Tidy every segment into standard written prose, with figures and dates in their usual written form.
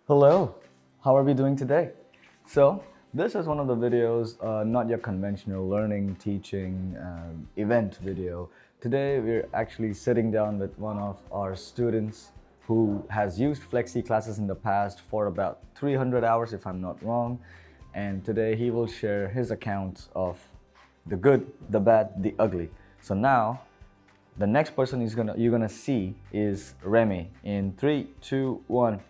Hello, how are we doing today? So, this is one of the videos, not your conventional learning, teaching, event video. Today, we're actually sitting down with one of our students who has used Flexi Classes in the past for about 300 hours, if I'm not wrong. And today, he will share his account of the good, the bad, the ugly. So now, the next person you're gonna see is Remy. In 3, 2, 1.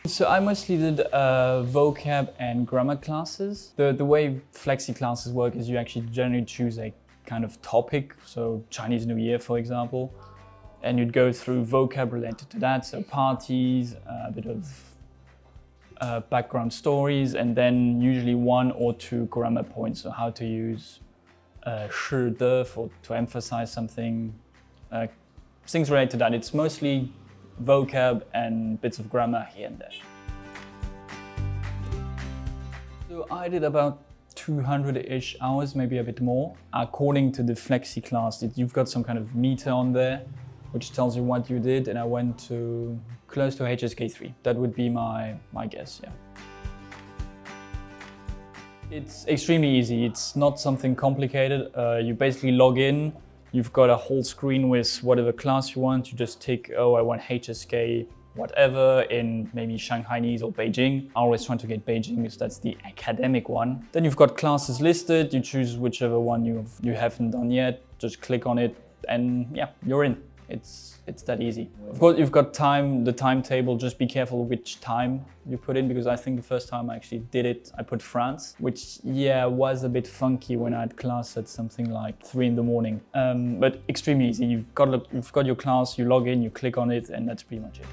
So I mostly did vocab and grammar classes. The way Flexi Classes work is you actually generally choose a kind of topic, so Chinese New Year, for example, and you'd go through vocab related to that, so parties, a bit of background stories, and then usually 1 or 2 grammar points, so how to use 是的 to emphasize something, things related to that. It's mostly vocab and bits of grammar here and there. So I did about 200-ish hours, maybe a bit more. According to the Flexi class, you've got some kind of meter on there, which tells you what you did, and I went to close to HSK 3. That would be my guess, yeah. It's extremely easy. It's not something complicated. You basically log in. You've got a whole screen with whatever class you want. You just tick, oh, I want HSK whatever in maybe Shanghainese or Beijing. I always try to get Beijing because that's the academic one. Then you've got classes listed. You choose whichever one you haven't done yet. Just click on it and yeah, you're in. It's that easy. Of course, you've got the timetable. Just be careful which time you put in, because I think the first time I actually did it, I put France, which yeah, was a bit funky when I had class at something like 3 in the morning. But extremely easy. You've got your class, you log in, you click on it, and that's pretty much it.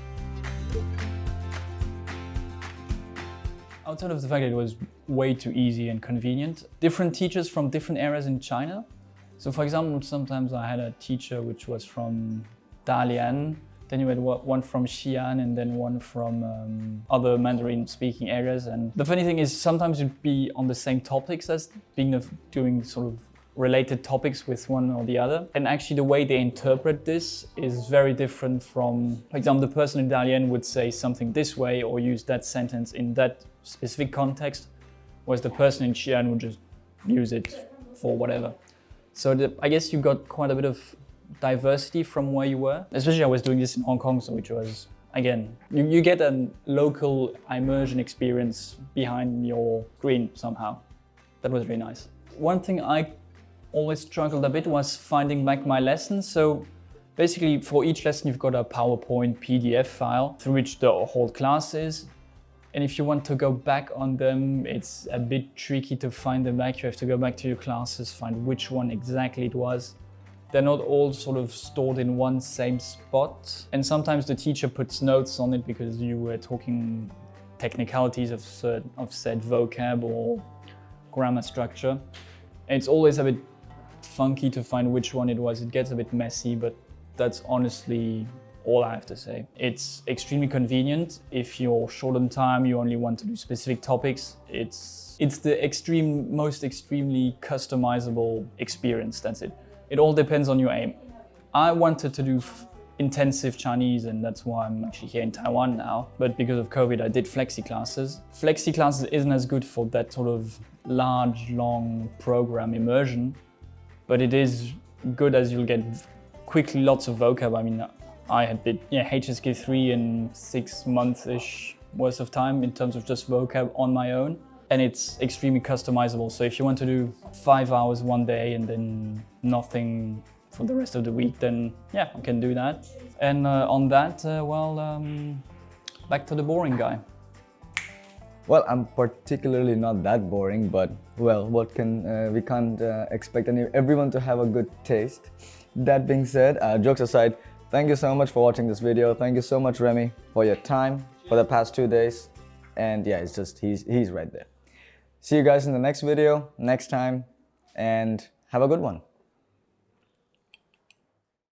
Outside of the fact that it was way too easy and convenient, different teachers from different areas in China. So for example, sometimes I had a teacher which was from Dalian, then you had one from Xi'an, and then one from other Mandarin-speaking areas. And the funny thing is, sometimes you'd be on the same topics as doing sort of related topics with one or the other. And actually the way they interpret this is very different from, for example, the person in Dalian would say something this way or use that sentence in that specific context, whereas the person in Xi'an would just use it for whatever. So I guess you got quite a bit of diversity from where you were. Especially I was doing this in Hong Kong, so which was, again, you get a local immersion experience behind your screen somehow. That was really nice. One thing I always struggled a bit was finding back my lessons. So basically for each lesson you've got a PowerPoint PDF file through which the whole class is. And if you want to go back on them, it's a bit tricky to find them back. You have to go back to your classes, find which one exactly it was. They're not all sort of stored in one same spot. And sometimes the teacher puts notes on it because you were talking technicalities of said vocab or grammar structure. And it's always a bit funky to find which one it was. It gets a bit messy, but that's honestly all I have to say. It's extremely convenient. If you're short on time, you only want to do specific topics, it's the most extremely customizable experience, that's it. It all depends on your aim. I wanted to do intensive Chinese, and that's why I'm actually here in Taiwan now. But because of COVID, I did Flexi Classes. Flexi Classes isn't as good for that sort of large, long program immersion, but it is good as you'll get quickly lots of vocab. I mean, I had did HSK 3 in 6 months-ish worth of time in terms of just vocab on my own. And it's extremely customizable. So if you want to do 5 hours one day and then nothing for the rest of the week, then yeah, I can do that. And on that, back to the boring guy. Well, I'm particularly not that boring, but well, we can't expect everyone to have a good taste. That being said, jokes aside, thank you so much for watching this video. Thank you so much, Remy, for your time for the past 2 days. And yeah, it's just, he's right there. See you guys in the next video, next time, and have a good one.